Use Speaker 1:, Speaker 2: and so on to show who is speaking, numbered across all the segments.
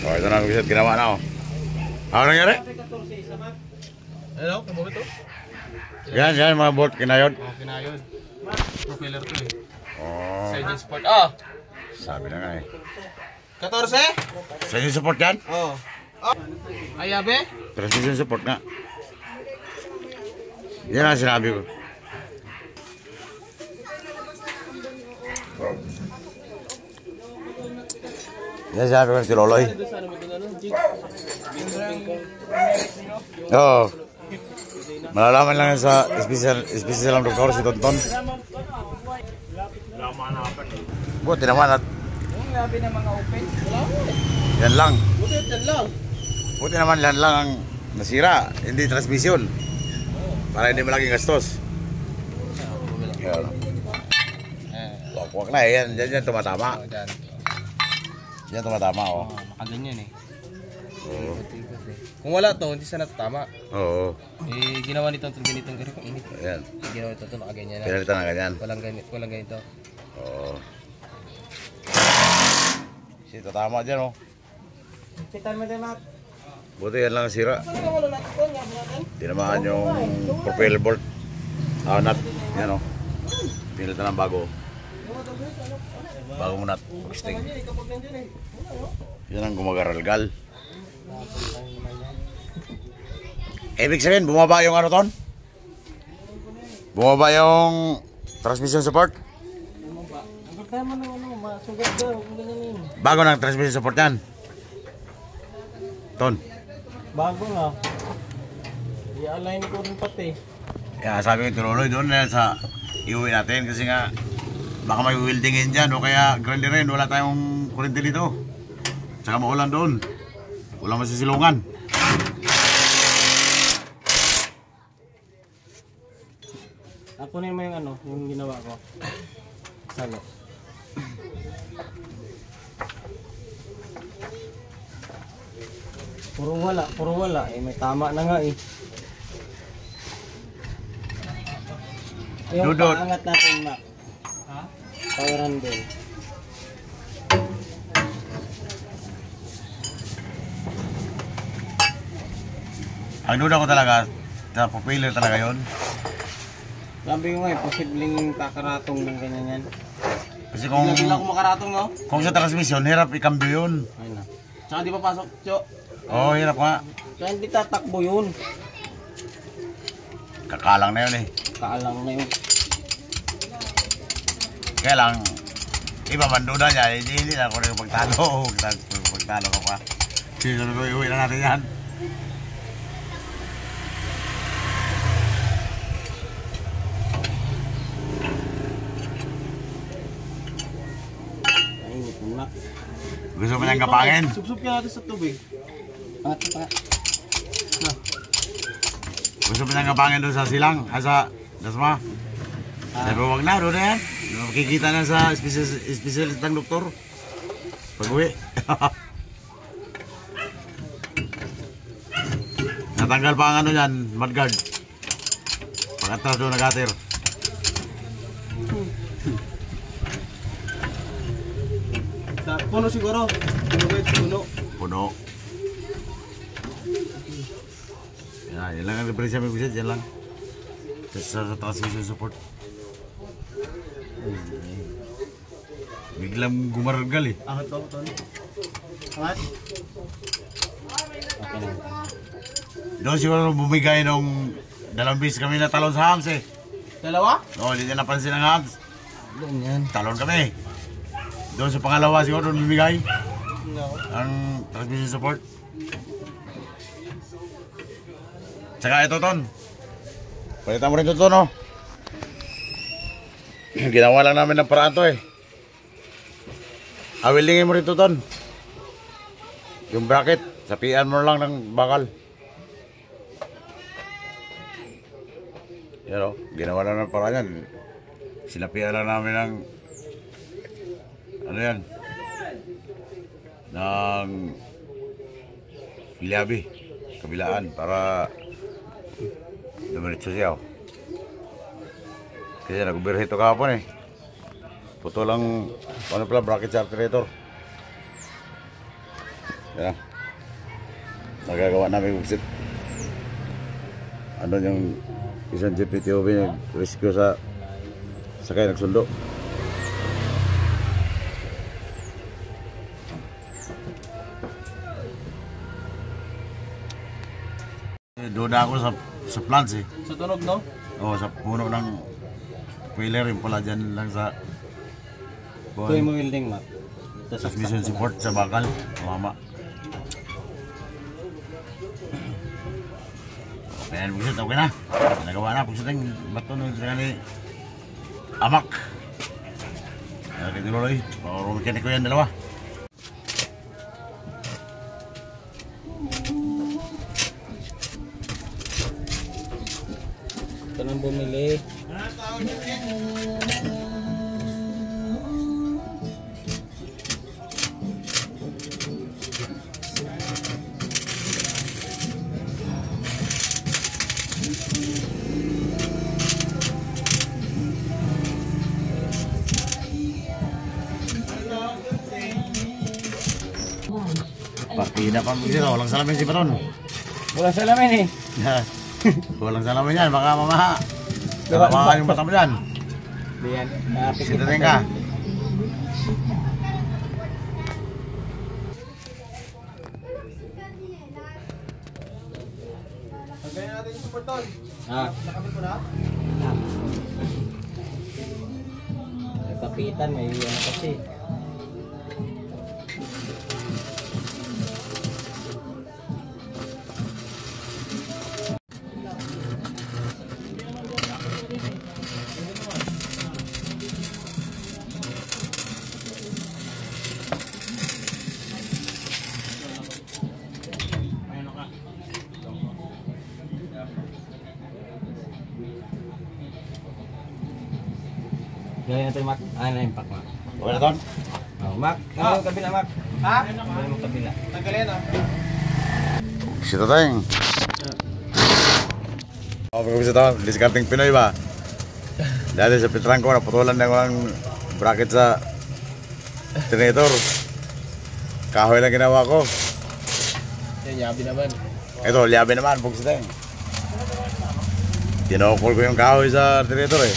Speaker 1: Oh, ito na bisit ginawa na oh. Ano nangyari?
Speaker 2: Hello, kabog ito?
Speaker 1: Yan mga bolt kinayod.
Speaker 2: Oh, kinayod. Propeller to eh.
Speaker 1: Oh.
Speaker 2: Sa engine support. Ah!
Speaker 1: Sabi na nga eh.
Speaker 2: 14?
Speaker 1: Sa engine support yan?
Speaker 2: Oo. Oh. Ay, abe?
Speaker 1: Transmission support nga. Yan ang sinabi ko. Yan sinabi ko si Loloy. Oo. Malalaman lang sa special ang doktor si Tonton. Buti naman at
Speaker 2: Labi ng mga open.
Speaker 1: yan lang.
Speaker 2: Buti yan lang.
Speaker 1: Buti naman yan lang ang nasira. Hindi transmission. Para hindi malaking gastos. Yan. Wag na eh. Yan tumatama. Yan tumatama oh.
Speaker 2: Makaganyan eh.
Speaker 1: Oo.
Speaker 2: Kung wala to, hindi sana tatama.
Speaker 1: Oo.
Speaker 2: Eh, ginawa nitong ganitong ganito. Init.
Speaker 1: Yan.
Speaker 2: Ginawa nito ito nakaganyan na.
Speaker 1: Pinalitan na ganyan.
Speaker 2: Walang ganito.
Speaker 1: Oo. Si tatama dyan oh.
Speaker 2: Pitan mo din, Matt.
Speaker 1: Buti yan lang ang sira.
Speaker 2: Saan wala natin ito? Yaman natin?
Speaker 1: Tinamaan yung propeller bolt. Nut. Yan oh. Pinalitan ng bago. Bagong nut. Sting. Yan ang gumagaralgal. Ibig sabihin, bumaba yung ano ton? Bumaba yung transmission support?
Speaker 2: Ang kaya mo ng masugat ka. Huwag ganyan.
Speaker 1: Bago ng transmission support yan. Ton.
Speaker 2: Bago nga. I-align ko rin pati.
Speaker 1: Kaya sabi ko tuloy doon sa iuwi natin kasi nga baka may weldingin dyan o kaya grinder rin. Wala tayong kurente dito. Tsaka maulan doon. Walang masisilungan.
Speaker 2: Ako na yung ano, yung ginawa ko. Salo. Puro wala. Eh, may tama na nga eh. Yung
Speaker 1: Dudot.
Speaker 2: paangat natin, Mac. Ha? Power handle.
Speaker 1: Ang duda ko talaga, sa propeller talaga yon.
Speaker 2: Sabi ko nga eh, posibleng kakaratong ng ganyan yan.
Speaker 1: Kasi kung
Speaker 2: Ako makaratong, no?
Speaker 1: sa transmission, hirap ikambyo yun.
Speaker 2: Ayun na. Tsaka di pa pasok, Cho.
Speaker 1: Oo, hirap nga.
Speaker 2: Kaya hindi tatakbo yun.
Speaker 1: Kakalang na yun eh.
Speaker 2: Kaalang na yun.
Speaker 1: Kaya lang, iba man duda niya, hindi na ako rin pagtalo. Pagtalo ka pa. Sino ko iuwi na natin yan. Gusto mo niyang kapangin?
Speaker 2: Subsub ka natin sa tubig. At.
Speaker 1: Gusto mo niyang kapangin doon sa silang? Sa dasma? Sabi ko, wag na, doon na yan. Makikita na sa specialist ng doktor. Pag-uwi. Natanggal pa ang ano yan, mudguard. Pag-atras doon nag-atir.
Speaker 2: Puno siguro.
Speaker 1: Puno. Yan lang ang diferensya may bisit, yan lang. Sa transmission support. Biglang gumargal eh.
Speaker 2: Angat ba ito? Angat? Okay na.
Speaker 1: Doon siguro bumigay nung 2 beses kami na talon sa hams eh.
Speaker 2: Dalawa?
Speaker 1: Oo, hindi niya napansin ang hams.
Speaker 2: Doon yan.
Speaker 1: Talon kami. Doon sa pangalawa siguro doon bumigay
Speaker 2: No.
Speaker 1: ang transmission support. Tsaka ito ton. Palitan mo rin ito no. Ginawa lang namin ng paraan to eh. Awilingin mo rin ito ton. Yung bracket, sapian mo lang ng bakal. Yan o, ginawa lang ng paraan yan. Sinapian lang namin ng ano yan, ng liabi, kabilaan para dumiretso siya. Kasi nag-overheat ito kahapon eh. Puto lang, ano pala, bracket sa alternator. Yan. Nagagawa namin buksit. Ano yung isang GPTOB nag-rescue sa sakay nagsundo. Doon na ako sa plants eh.
Speaker 2: Sa tunog, no?
Speaker 1: Oo, sa puno ng wheeler yung pala dyan lang sa
Speaker 2: Ito yung welding, Mac.
Speaker 1: transmission support sa bakal. Mama. Okay na, buksit, okay na. Nagawa na, buksit ang bato nung sa ni Amak. Kaya tinuloy, puro mekaniko yan dalawa.
Speaker 2: Ito nang bumili.
Speaker 1: Pakina pa buksit, walang salamin si Paton.
Speaker 2: Wala salamin eh.
Speaker 1: Walang salamin yan, baka mamaha. Nalabahan yung mata mo dyan.
Speaker 2: Diyan.
Speaker 1: Sita rin ka.
Speaker 2: Ah. May kapitan, may ano kasi. Gawin natin, Mac. Ah, na-impact, Mac.
Speaker 1: Okay na, Ton?
Speaker 2: Oh, Mac. Ano yung kabila, Mac? Ha? Ano yung kabila? Tanggalin, ah.
Speaker 1: Sita tayong. Pag-umpisa ito, discarding Pinoy ba? Dati sa Petran ko, naputulan na ko ng bracket sa generator. Kahoy lang ginawa ko.
Speaker 2: Yan, yabi naman.
Speaker 1: Ito, liabi naman, buksit tayong. Tinokol ko yung kahoy sa generator eh.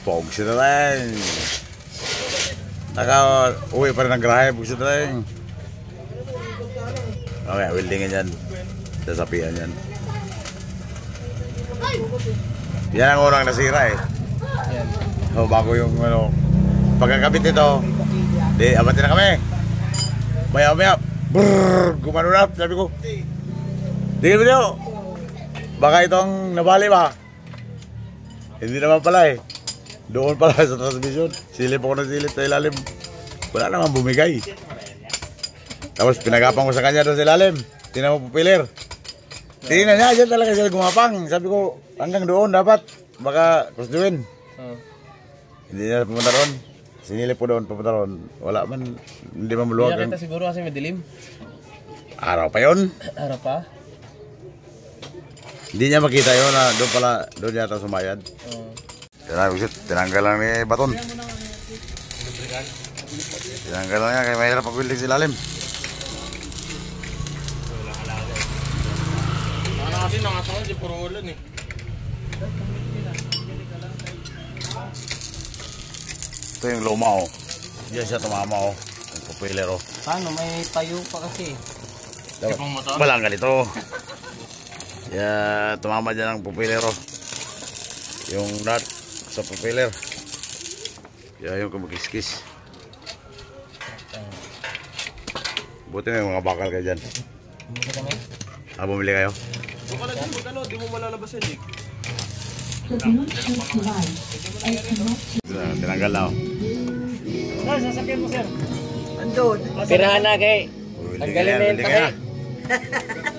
Speaker 1: Buksit tayong. Naka-uwi pa rin ng grahe, buksit tayong. Okay, weldingin yan. Sasapian yan. Yan ang unang nasira eh.
Speaker 2: Yan.
Speaker 1: So, bago yung ano, pagkakabit nito, di, abante na kami. Maya, brrrr, gumano na, sabi ko. Tingin mo niyo, baka itong nabali ba? Hindi naman pala eh. Doon pala sa transmission, silip ako ng silip sa ilalim. Wala naman bumigay. Tapos pinagapang ko sa kanya doon sa ilalim. Tingnan mo pupiler. Tingnan niya, dyan talaga siya gumapang. Sabi ko, hanggang doon dapat. Baka cross-doin. Hindi niya pumunta doon. Sinilip ko doon, pumunta doon. Wala man, hindi man maluwag.
Speaker 2: Hindi kita siguro kasi madilim.
Speaker 1: Araw pa yun.
Speaker 2: Araw pa?
Speaker 1: Hindi niya makita yun na doon pala, doon yata sumayad. Tinanggal lang ni Baton. Tinanggal lang niya, kaya mahirap pag-welding sa ilalim.
Speaker 2: Kasi nangasakan si puro ulan eh.
Speaker 1: Ito yung luma oh. Diyan siya tumama oh. Yung propeller oh.
Speaker 2: Paano? May payo pa kasi.
Speaker 1: Walang ganito. Yeah, tumama dyan ang propeller oh. Yung nut sa propeller. Yeah, yung kumakis-kis. Buti may mga bakal kayo dyan. Bumili kayo?
Speaker 2: Di mo malalabas yan, Jake.
Speaker 1: Tinanggal na oh.
Speaker 2: Sir, sasakyan mo, sir. Andun. Pirahan na kay. Tanggalin na yung takay.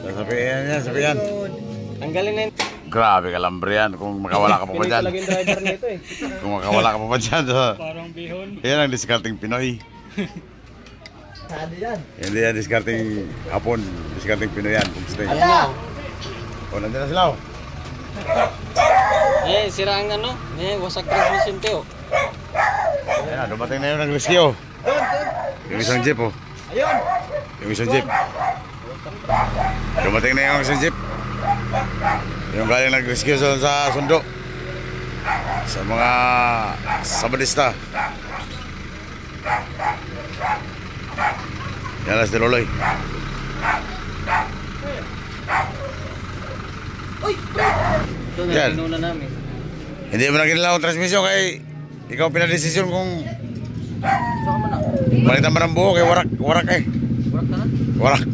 Speaker 1: Sasabihan.
Speaker 2: Tanggalin na yung...
Speaker 1: Grabe kalambre yan. Kung makawala ka pa ba dyan.
Speaker 2: Pinay talaga yung driver nito eh.
Speaker 1: Kung makawala ka pa ba dyan.
Speaker 2: Parang bihon.
Speaker 1: Yan ang discarding Pinoy. Hindi yan discarding hapon. Discarding Pinoy yan.
Speaker 2: Ayan na.
Speaker 1: O, nandiyan na sila oh.
Speaker 2: Eh, sira ang ano. Eh, wasak transmission tayo.
Speaker 1: Ayan na, dumating na yun ng rescue. Yung isang jeep oh.
Speaker 2: Ayun.
Speaker 1: Yung isang jeep. Dumating na yung isang jeep. Yung galing nag-rescue sa sundo. Sa mga sabadista. Yan na si Loloy. Yan. Hindi mo na kinala ang transmisyon kay ikaw pinadesisyon kung palitan ba ng buo kay warak eh. Warak.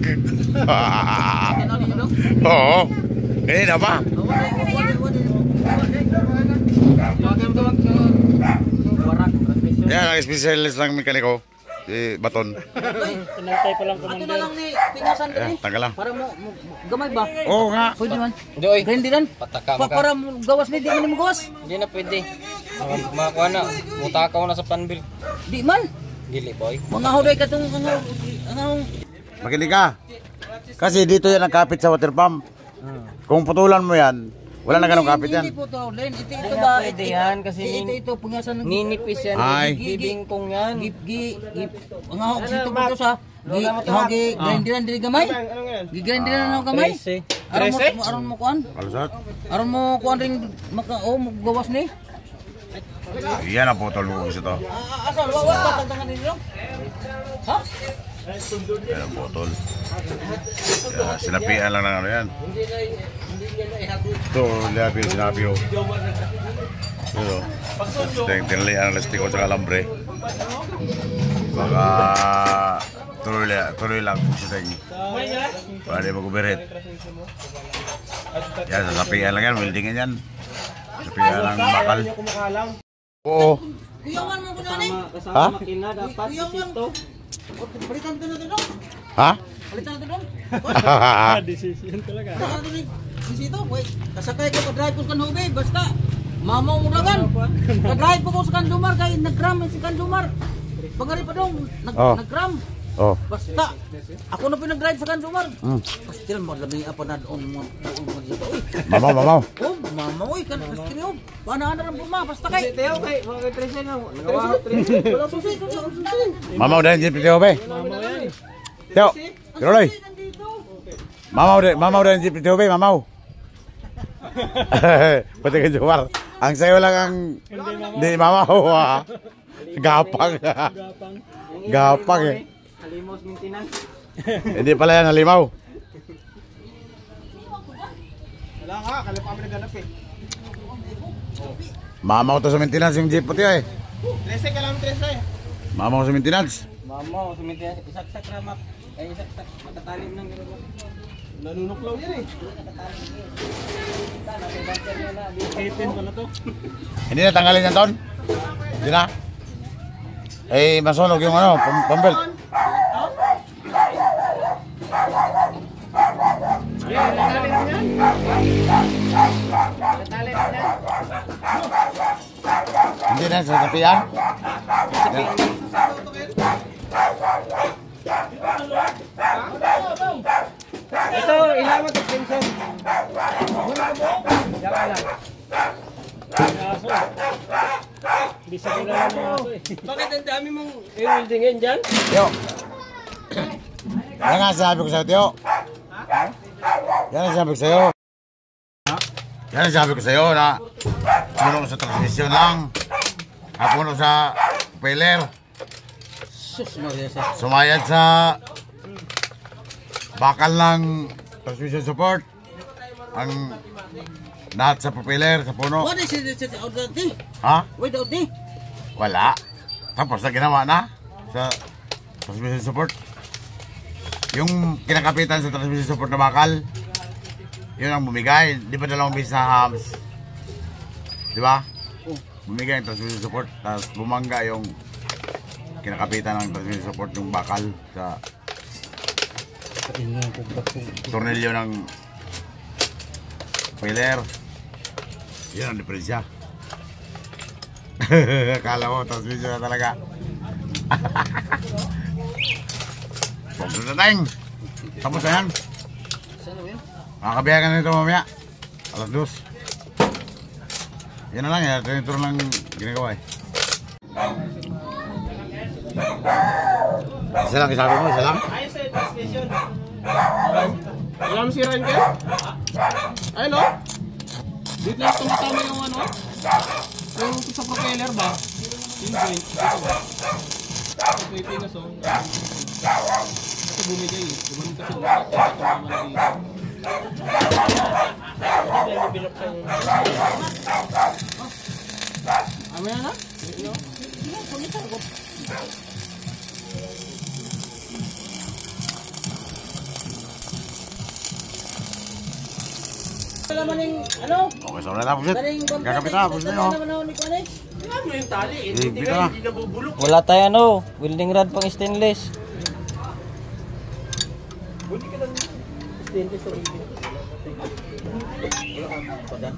Speaker 1: Oo. Hindi na ba? Yan ang specialist ng mekaniko. Si Baton.
Speaker 2: Tinantay pa lang
Speaker 3: Ato na lang ni pingasan
Speaker 1: Ayan,
Speaker 3: dali.
Speaker 1: tanggal lang.
Speaker 3: Para mo gamay ba?
Speaker 1: Oo nga.
Speaker 3: Pwede man.
Speaker 2: Doy.
Speaker 3: Grindi lang.
Speaker 2: Pataka mo ka.
Speaker 3: Para mo gawas ni di man mo gawas.
Speaker 2: Hindi na pwede. Makakuha na. Mutakaw na sa panbil.
Speaker 3: Di man.
Speaker 2: Dili boy.
Speaker 3: Mga huday ka tong ang
Speaker 1: Makinig ka. Kasi dito yan ang kapit sa water pump. Kung putulan mo yan, wala na ganong kapit yan.
Speaker 3: Hindi po to, Len. Ito
Speaker 2: Hindi
Speaker 3: ba?
Speaker 2: na pwede yan kasi
Speaker 3: Ito pingasan ng
Speaker 2: ninipis yan.
Speaker 1: Ay.
Speaker 2: Bibingkong yan.
Speaker 3: ang hawak sito po to sa grindiran dili gamay. Gigrindiran ng gamay. Aron mo kuan.
Speaker 1: Kalusot.
Speaker 3: Aron mo kuan ring gawas ni.
Speaker 1: Yan ang putol mo gusto to.
Speaker 3: Asa wa tantangan ninyo? Ha?
Speaker 1: Yan ang putol. Sinapian lang ng ano yan. Ito, lihat yung sinapi ko. Ito, tinalian ng lastiko sa kalambre. Baka tuloy lang kung siya tingin. Para di mag-ubirit. Yan, sasapian lang yan, weldingin yan. Sasapian lang bakal. Oo.
Speaker 3: Kuyawan mo ko na ni.
Speaker 1: Ha?
Speaker 2: Makina dapat
Speaker 3: Kuyawan. Palitan ko na to.
Speaker 1: Ha?
Speaker 3: Palitan na to.
Speaker 2: decision talaga.
Speaker 3: Dito, wait. Kasakay ko drive ko sa kanhubay basta mamaw mo ragan. Ka-drive ko sa kanlumar kay nag-gram si kanlumar. Pagari pa dong nag-gram.
Speaker 1: Oh.
Speaker 3: Basta ako na pinag-drive sa kanlumar. Still mo labi apa na doon mo dito. Uy.
Speaker 1: Mamaw.
Speaker 3: Oh, mamaw oy kan still pana na rin ma basta kay.
Speaker 2: Teo kay mga tresen na.
Speaker 3: Wala susi.
Speaker 1: Mamaw din, jeep Teo, be. Teo, Loloy. Mamaw din, jeep Teo, be, mamaw. Pati ka Jumar. Ang sayo lang ang hindi mamaw, ha. Gapang. Gapang eh.
Speaker 2: Halimos maintenance.
Speaker 1: Hindi pala yan halimaw.
Speaker 2: Wala nga, kala pa kami naghanap eh.
Speaker 1: Mamaw to sa maintenance yung jeep puti eh.
Speaker 2: 13 ka lang 13.
Speaker 1: Mamaw sa maintenance.
Speaker 2: Mama, sa maintenance isaksak ramak. Ay isaksak makatalim ng nanunuklaw yan eh. Itin pa na to.
Speaker 1: Hindi na tanggalin yan, Ton? Hindi na? Eh, masunog yung ano, pambelt. Hindi na, sa tapian.
Speaker 2: Ito, ilamat ang tension. Yawa lang. Aso. Bisa ko lang ng aso eh. Bakit ang dami mong i-weldingin dyan?
Speaker 1: Teo. Yan nga sabi ko sa'yo, Teo. Yan ang sabi ko sa'yo. Yan ang sabi ko sa'yo na puno sa transmission lang. Puno sa propeller.
Speaker 3: Sus Maria sa.
Speaker 1: Sumayad sa bakal ng transmission support. Ang nut sa propeller, sa puno.
Speaker 3: What is it out there?
Speaker 1: Ha?
Speaker 3: Wait out there.
Speaker 1: Wala. Tapos na ginawa na sa transmission support. Yung kinakapitan sa transmission support na bakal, yun ang bumigay. Di ba dalawang beses na hams? Di ba? Bumigay yung transmission support. Tapos bumangga yung kinakapitan ng transmission support yung bakal sa tornilyo ng propeller. Yun ang diferensya. Akala mo, transmission na talaga. Pagod na tayong. Tapos na yan. Makakabiyagan na ito mamaya. Alas 2. Yan na lang, ito lang ginagawa eh. Isa lang, isabi mo, isa lang?
Speaker 2: nasira yun kayo? Ayun o. Dito lang tumatama yung ano. Yung sa propeller ba? Yung joint. Dito ba? Ito yung pinas o. Kasi bumigay eh. Bumigay kasi umat. Ito tumama na dito. Hindi binuksan yung... Amaya na? Ito. Pumitan ko. Naman yung ano?
Speaker 1: Okay, so na tapos yun.
Speaker 3: Daling
Speaker 1: Kakapit tapos na yun.
Speaker 3: naman ako ni Kuanes.
Speaker 2: Tingnan mo yung tali eh.
Speaker 1: Hindi ka.
Speaker 2: Hindi nabubulok.
Speaker 4: Wala tayo ano, welding rod pang stainless.
Speaker 2: Buti ka lang. Stainless o hindi. Wala kang padan.